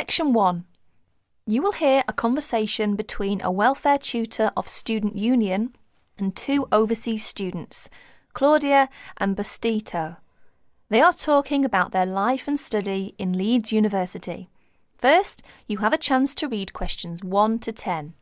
Section 1. You will hear a conversation between a welfare tutor of Student Union and two overseas students, Claudia and Bastito. They are talking about their life and study in Leeds University. First, you have a chance to read questions 1 to 10.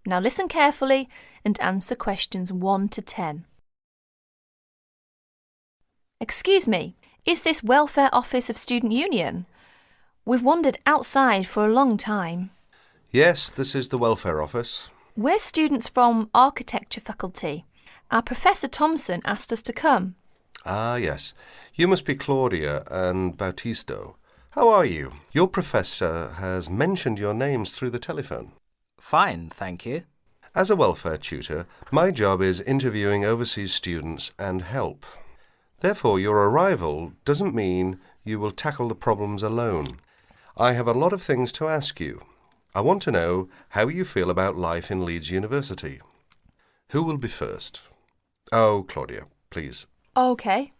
Now listen carefully and answer questions 1 to 10. Excuse me, is this Welfare Office of Student Union? We've wandered outside for a long time. Yes, this is the Welfare Office. We're students from Architecture faculty. Our Professor Thompson asked us to come. Ah, yes. You must be Claudia and Bautisto. How are you? Your professor has mentioned your names through the telephone. Fine, thank you. As a welfare tutor, my job is interviewing overseas students and help. Therefore, your arrival doesn't mean you will tackle the problems alone. I have a lot of things to ask you. I want to know how you feel about life in Leeds University. Who will be first? Oh, Claudia, please. OK.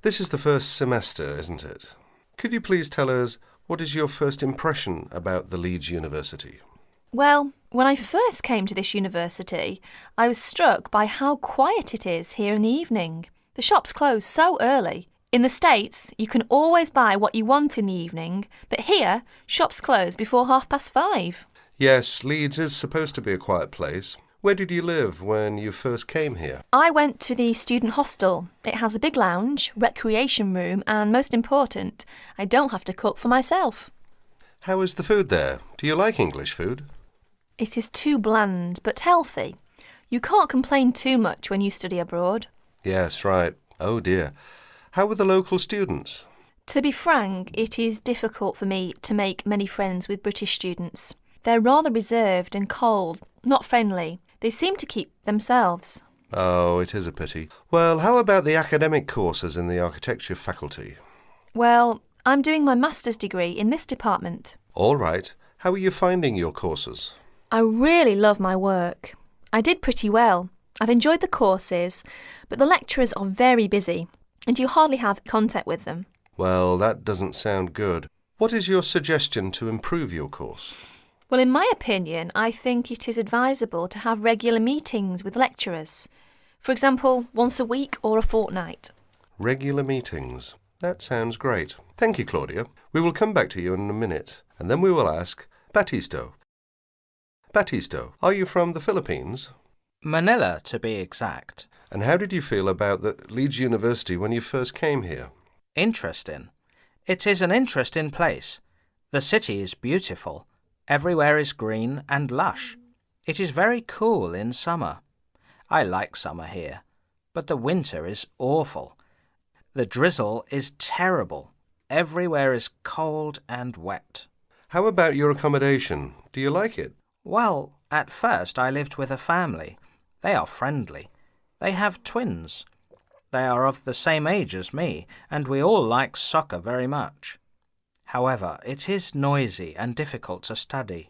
This is the first semester, isn't it? Could you please tell us what is your first impression about the Leeds University? Well, when I first came to this university, I was struck by how quiet it is here in the evening. The shops close so early. In the States, you can always buy what you want in the evening, but here, shops close before 5:30. Yes, Leeds is supposed to be a quiet place. Where did you live when you first came here? I went to the student hostel. It has a big lounge, recreation room, and most important, I don't have to cook for myself. How is the food there? Do you like English food? It is too bland, but healthy. You can't complain too much when you study abroad. Yes, right. Oh dear. How were the local students? To be frank, it is difficult for me to make many friends with British students. They're rather reserved and cold, not friendly. They seem to keep themselves. Oh, it is a pity. Well, how about the academic courses in the architecture faculty? Well, I'm doing my master's degree in this department. All right. How are you finding your courses? I really love my work. I did pretty well. I've enjoyed the courses, but the lecturers are very busy, and you hardly have contact with them. Well, that doesn't sound good. What is your suggestion to improve your course? Well, in my opinion, I think it is advisable to have regular meetings with lecturers. For example, once a week or a fortnight. Regular meetings. That sounds great. Thank you, Claudia. We will come back to you in a minute, and then we will ask Batisto. Batisto, are you from the Philippines? Manila, to be exact. And how did you feel about the Leeds University when you first came here? Interesting. It is an interesting place. The city is beautiful. Everywhere is green and lush. It is very cool in summer. I like summer here, but the winter is awful. The drizzle is terrible. Everywhere is cold and wet. How about your accommodation? Do you like it? Well, at first I lived with a family. They are friendly. They have twins. They are of the same age as me, and we all like soccer very much. However, it is noisy and difficult to study.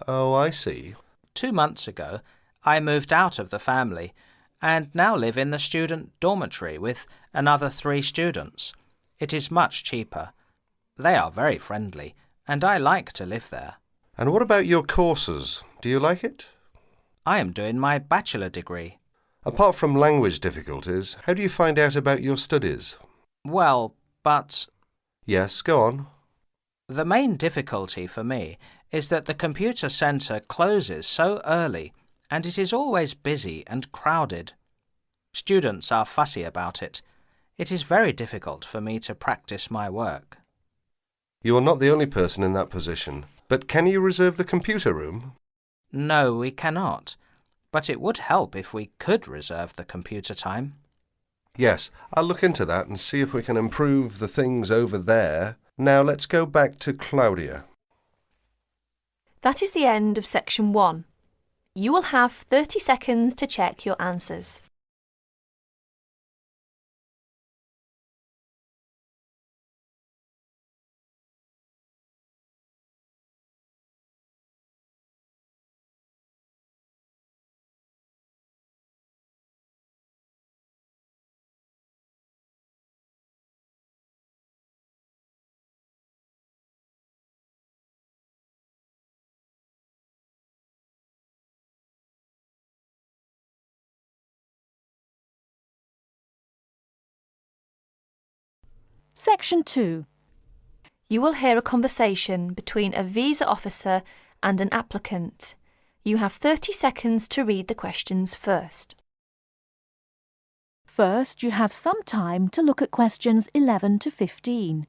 Oh, I see. 2 months ago, I moved out of the family and now live in the student dormitory with another 3 students. It is much cheaper. They are very friendly, and I like to live there. And what about your courses? Do you like it? I am doing my bachelor degree. Apart from language difficulties, how do you find out about your studies? Well, but... Yes, go on. The main difficulty for me is that the computer centre closes so early and it is always busy and crowded. Students are fussy about it. It is very difficult for me to practice my work. You are not the only person in that position, but can you reserve the computer room? No, we cannot, but it would help if we could reserve the computer time. Yes, I'll look into that and see if we can improve the things over there. Now let's go back to Claudia. That is the end of section 1. You will have 30 seconds to check your answers. Section 2. You will hear a conversation between a visa officer and an applicant. You have 30 seconds to read the questions first. First, you have some time to look at questions 11 to 15.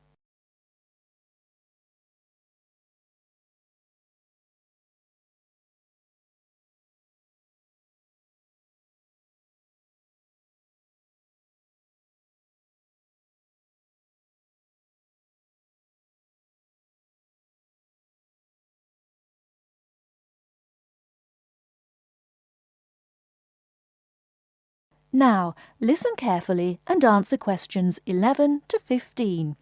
Now, listen carefully and answer questions 11 to 15.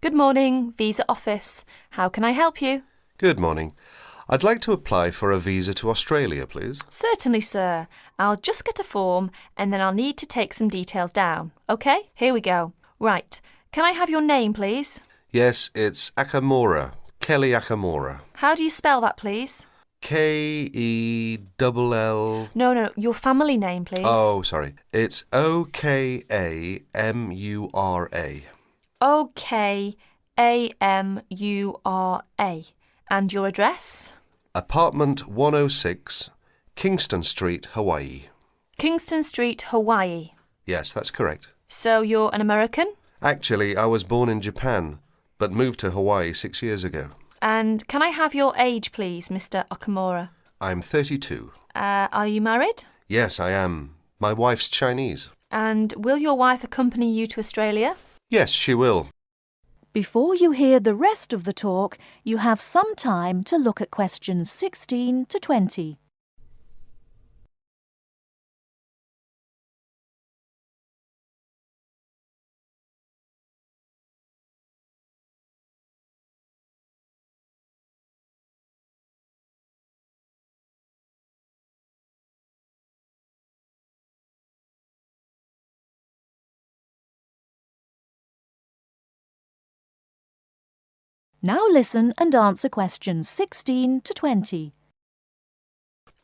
Good morning, Visa Office. How can I help you? Good morning. I'd like to apply for a visa to Australia, please. Certainly, sir. I'll just get a form and then I'll need to take some details down. OK, here we go. Right. Can I have your name, please? Yes, it's Akamora, Kelly Akamora. How do you spell that, please? K-E-double-L... No, your family name, please. Oh, sorry. It's O-K-A-M-U-R-A. O-K-A-M-U-R-A. And your address? Apartment 106, Kingston Street, Hawaii. Kingston Street, Hawaii. Yes, that's correct. So you're an American? Actually, I was born in Japan, but moved to Hawaii 6 years ago. And can I have your age, please, Mr. Okamura? I'm 32. Are you married? Yes, I am. My wife's Chinese. And will your wife accompany you to Australia? Yes, she will. Before you hear the rest of the talk, you have some time to look at questions 16 to 20. Now listen and answer questions 16 to 20.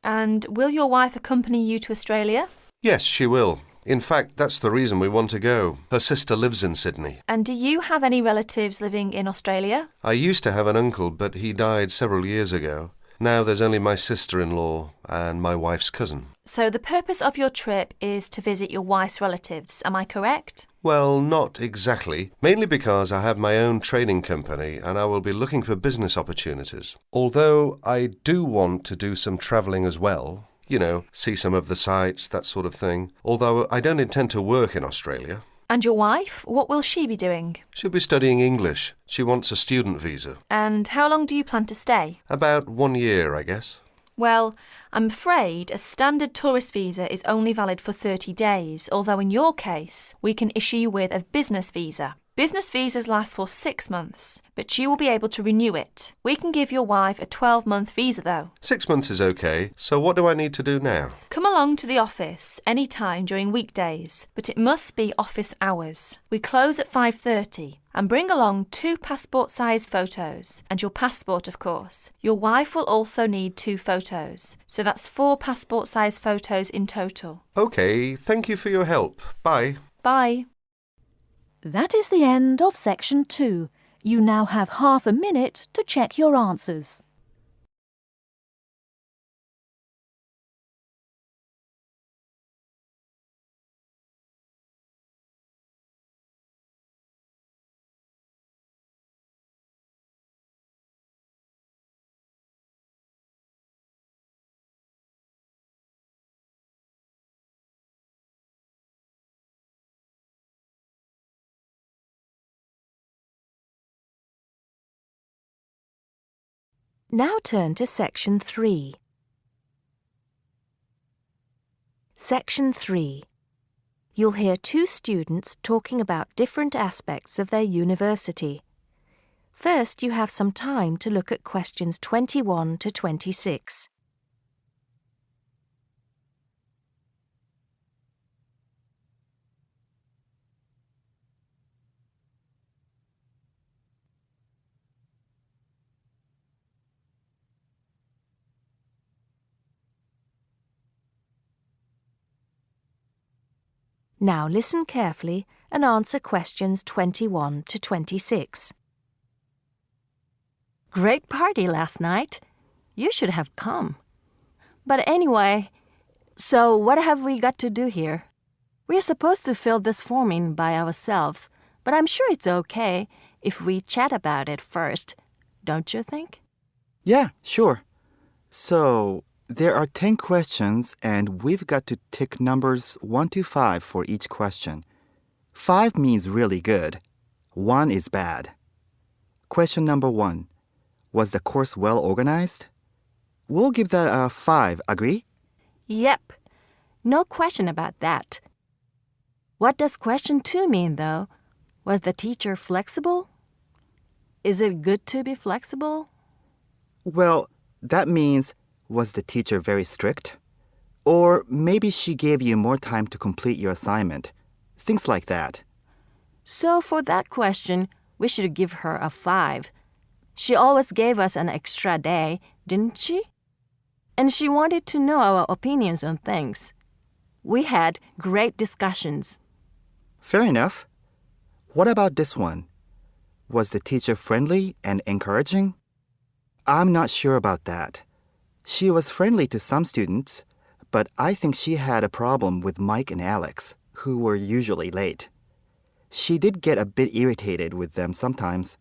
And will your wife accompany you to Australia? Yes, she will. In fact, that's the reason we want to go. Her sister lives in Sydney. And do you have any relatives living in Australia? I used to have an uncle, but he died several years ago. Now there's only my sister-in-law and my wife's cousin. So the purpose of your trip is to visit your wife's relatives, am I correct? Well, not exactly. Mainly because I have my own training company and I will be looking for business opportunities. Although I do want to do some travelling as well. You know, see some of the sights, that sort of thing. Although I don't intend to work in Australia. And your wife, what will she be doing? She'll be studying English. She wants a student visa. And how long do you plan to stay? About 1 year, I guess. Well, I'm afraid a standard tourist visa is only valid for 30 days, although in your case, we can issue you with a business visa. Business visas last for 6 months, but you will be able to renew it. We can give your wife a 12-month visa though. 6 months is okay, so what do I need to do now? Come along to the office any time during weekdays, but it must be office hours. We close at 5:30. And bring along 2 passport-size photos, and your passport, of course. Your wife will also need 2 photos, so that's 4 passport-size photos in total. Okay, thank you for your help. Bye. Bye. That is the end of section 2. You now have half a minute to check your answers. Now turn to Section 3. Section 3. You'll hear two students talking about different aspects of their university. First, you have some time to look at questions 21 to 26. Now listen carefully and answer questions 21 to 26. Great party last night. You should have come. But anyway, so what have we got to do here? We're supposed to fill this form in by ourselves, but I'm sure it's okay if we chat about it first, don't you think? Yeah, sure. So, there are 10 questions and we've got to tick numbers 1 to 5 for each question. 5 means really good. 1 is bad. Question number 1. Was the course well organized? We'll give that a 5, agree? Yep. No question about that. What does question 2 mean, though? Was the teacher flexible? Is it good to be flexible? Well, that means, was the teacher very strict? Or maybe she gave you more time to complete your assignment. Things like that. So for that question, we should give her a 5. She always gave us an extra day, didn't she? And she wanted to know our opinions on things. We had great discussions. Fair enough. What about this one? Was the teacher friendly and encouraging? I'm not sure about that. She was friendly to some students, but I think she had a problem with Mike and Alex, who were usually late. She did get a bit irritated with them sometimes.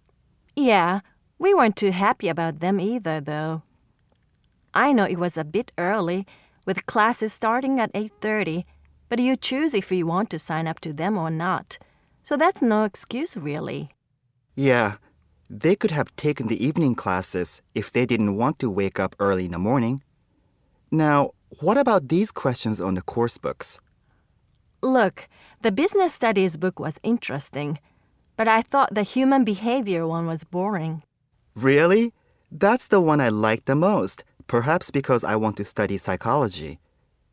Yeah, we weren't too happy about them either, though. I know it was a bit early, with classes starting at 8:30, but you choose if you want to sign up to them or not. So that's no excuse, really. Yeah, they could have taken the evening classes if they didn't want to wake up early in the morning. Now, what about these questions on the course books? Look, the business studies book was interesting, but I thought the human behavior one was boring. Really? That's the one I like the most, perhaps because I want to study psychology.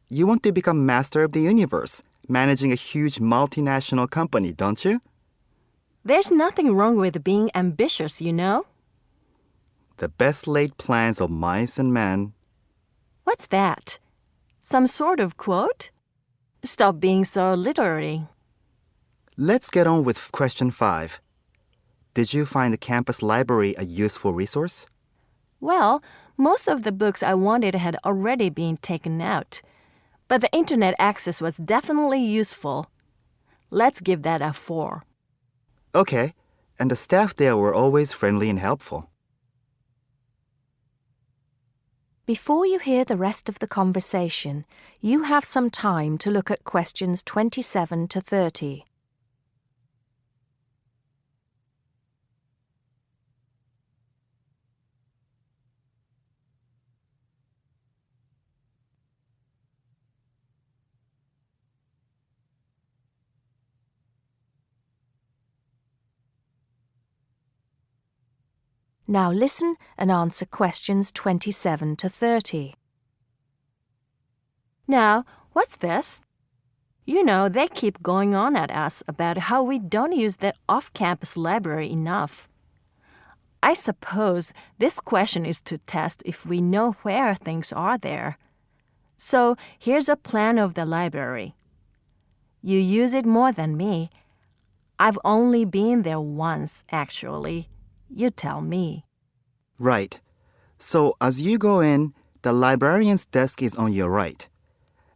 You want to become master of the universe, managing a huge multinational company, don't you? There's nothing wrong with being ambitious, you know? The best laid plans of mice and men. What's that? Some sort of quote? Stop being so literary. Let's get on with question 5. Did you find the campus library a useful resource? Well, most of the books I wanted had already been taken out, but the internet access was definitely useful. Let's give that a 4. Okay, and the staff there were always friendly and helpful. Before you hear the rest of the conversation, you have some time to look at questions 27 to 30. Now listen and answer questions 27 to 30. Now, what's this? You know, they keep going on at us about how we don't use the off-campus library enough. I suppose this question is to test if we know where things are there. So here's a plan of the library. You use it more than me. I've only been there once, actually. You tell me. Right. So as you go in, the librarian's desk is on your right.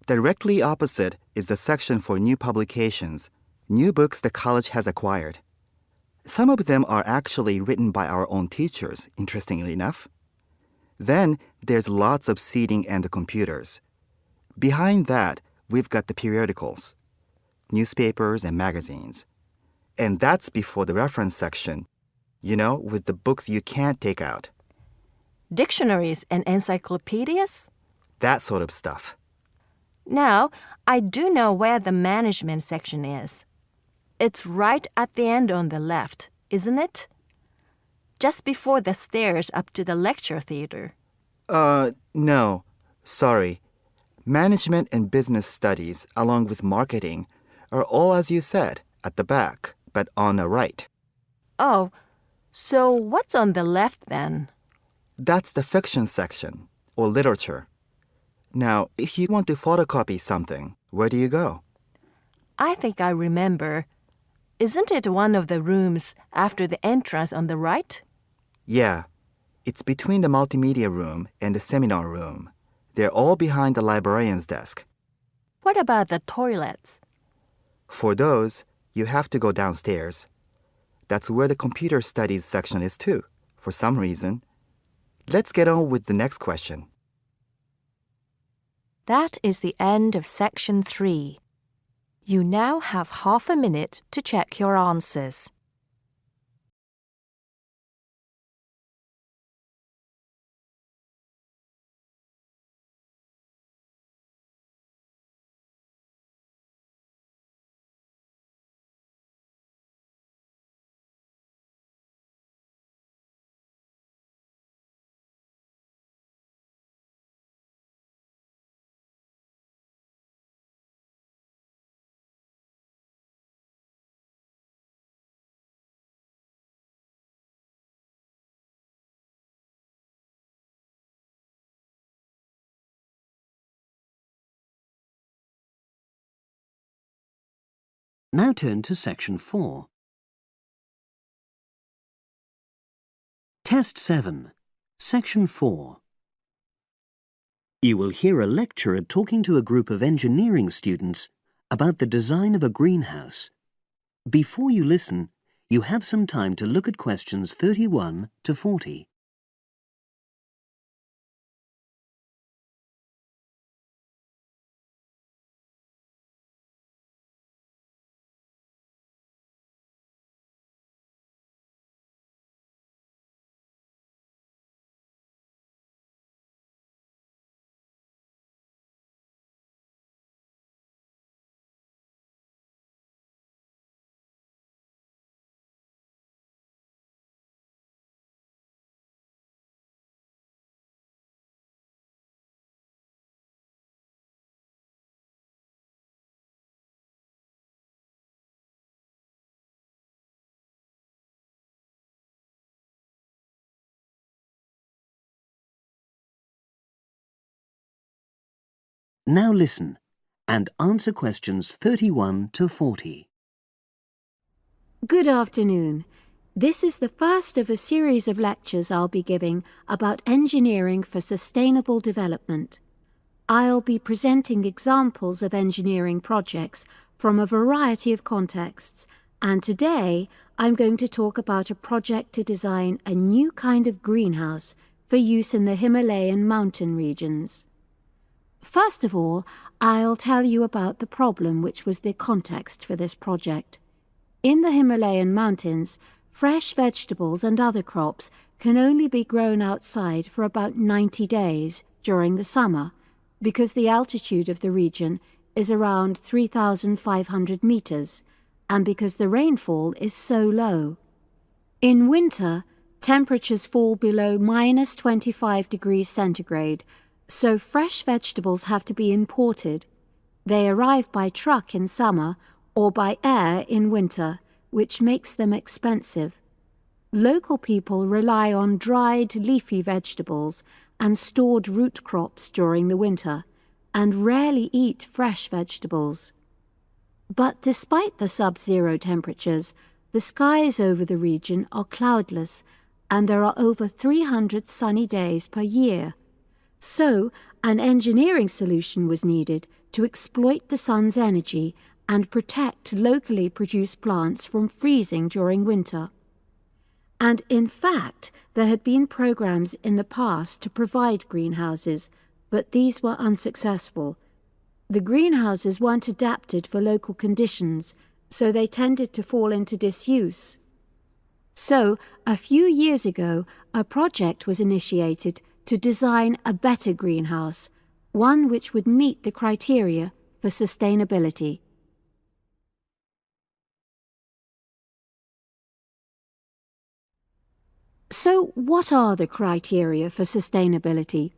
Directly opposite is the section for new publications, new books the college has acquired. Some of them are actually written by our own teachers, interestingly enough. Then there's lots of seating and the computers. Behind that, we've got the periodicals, newspapers and magazines. And that's before the reference section, you know, with the books you can't take out. Dictionaries and encyclopedias? That sort of stuff. Now, I do know where the management section is. It's right at the end on the left, isn't it? Just before the stairs up to the lecture theater. No. Sorry. Management and business studies, along with marketing, are all, as you said, at the back, but on the right. Oh, so what's on the left then? That's the fiction section, or literature. Now, if you want to photocopy something, where do you go? I think I remember. Isn't it one of the rooms after the entrance on the right? Yeah. It's between the multimedia room and the seminar room. They're all behind the librarian's desk. What about the toilets? For those, you have to go downstairs. That's where the computer studies section is too, for some reason. Let's get on with the next question. That is the end of section 3. You now have half a minute to check your answers. Now turn to section 4. Test 7, section 4. You will hear a lecturer talking to a group of engineering students about the design of a greenhouse. Before you listen, you have some time to look at questions 31 to 40. Now listen and answer questions 31 to 40. Good afternoon. This is the first of a series of lectures I'll be giving about engineering for sustainable development. I'll be presenting examples of engineering projects from a variety of contexts, and today I'm going to talk about a project to design a new kind of greenhouse for use in the Himalayan mountain regions. First of all, I'll tell you about the problem which was the context for this project. In the Himalayan mountains, fresh vegetables and other crops can only be grown outside for about 90 days during the summer, because the altitude of the region is around 3,500 meters, and because the rainfall is so low. In winter, temperatures fall below minus 25 degrees centigrade, so fresh vegetables have to be imported. They arrive by truck in summer or by air in winter, which makes them expensive. Local people rely on dried leafy vegetables and stored root crops during the winter, and rarely eat fresh vegetables. But despite the sub-zero temperatures, the skies over the region are cloudless, and there are over 300 sunny days per year. So, an engineering solution was needed to exploit the sun's energy and protect locally produced plants from freezing during winter. And in fact, there had been programs in the past to provide greenhouses, but these were unsuccessful. The greenhouses weren't adapted for local conditions, so they tended to fall into disuse. So, a few years ago, a project was initiated to design a better greenhouse, one which would meet the criteria for sustainability. So, what are the criteria for sustainability?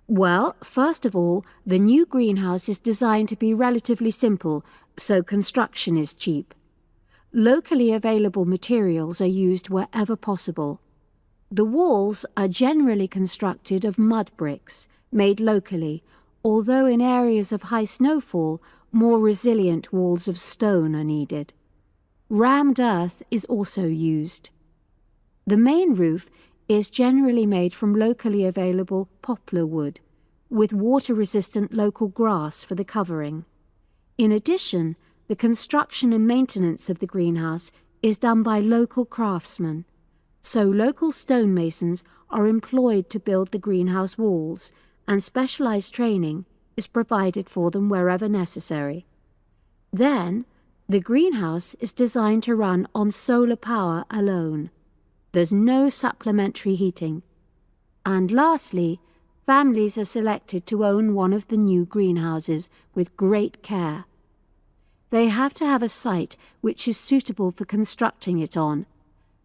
Well, first of all, the new greenhouse is designed to be relatively simple, so construction is cheap. Locally available materials are used wherever possible. The walls are generally constructed of mud bricks, made locally, although in areas of high snowfall, more resilient walls of stone are needed. Rammed earth is also used. The main roof is generally made from locally available poplar wood, with water-resistant local grass for the covering. In addition, the construction and maintenance of the greenhouse is done by local craftsmen, so local stonemasons are employed to build the greenhouse walls, and specialized training is provided for them wherever necessary. Then, the greenhouse is designed to run on solar power alone. There's no supplementary heating. And lastly, families are selected to own one of the new greenhouses with great care. They have to have a site which is suitable for constructing it on.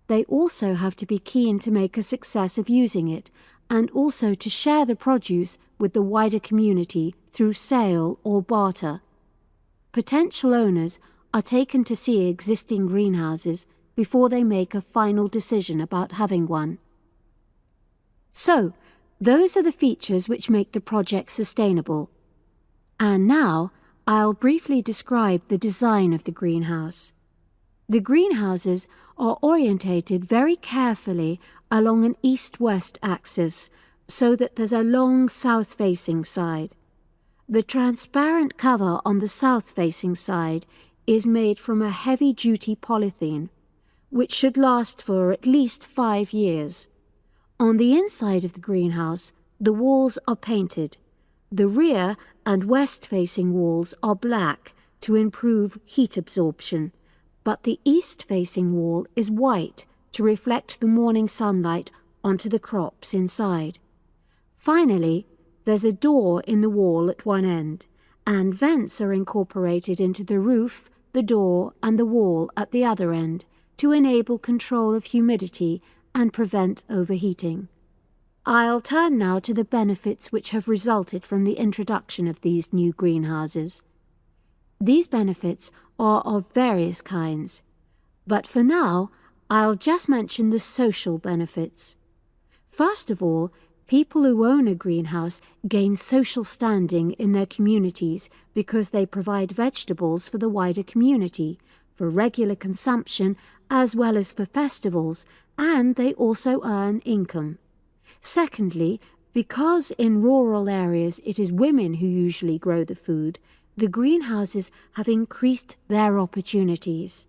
They also have to be keen to make a success of using it, and also to share the produce with the wider community through sale or barter. Potential owners are taken to see existing greenhouses before they make a final decision about having one. So, those are the features which make the project sustainable. And now, I'll briefly describe the design of the greenhouse. The greenhouses are orientated very carefully along an east-west axis, so that there's a long south-facing side. The transparent cover on the south-facing side is made from a heavy-duty polythene, which should last for at least 5 years. On the inside of the greenhouse, the walls are painted. The rear and west-facing walls are black to improve heat absorption, but the east-facing wall is white to reflect the morning sunlight onto the crops inside. Finally, there's a door in the wall at one end, and vents are incorporated into the roof, the door, and the wall at the other end, to enable control of humidity and prevent overheating. I'll turn now to the benefits which have resulted from the introduction of these new greenhouses. These benefits are of various kinds, but for now, I'll just mention the social benefits. First of all, people who own a greenhouse gain social standing in their communities because they provide vegetables for the wider community, for regular consumption as well as for festivals, and they also earn income. Secondly, because in rural areas it is women who usually grow the food, the greenhouses have increased their opportunities.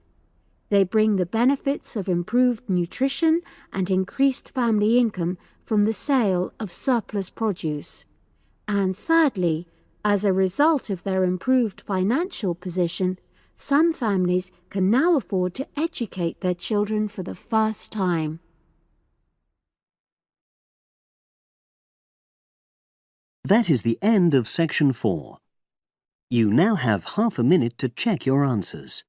They bring the benefits of improved nutrition and increased family income from the sale of surplus produce. And thirdly, as a result of their improved financial position, some families can now afford to educate their children for the first time. That is the end of section 4. You now have half a minute to check your answers.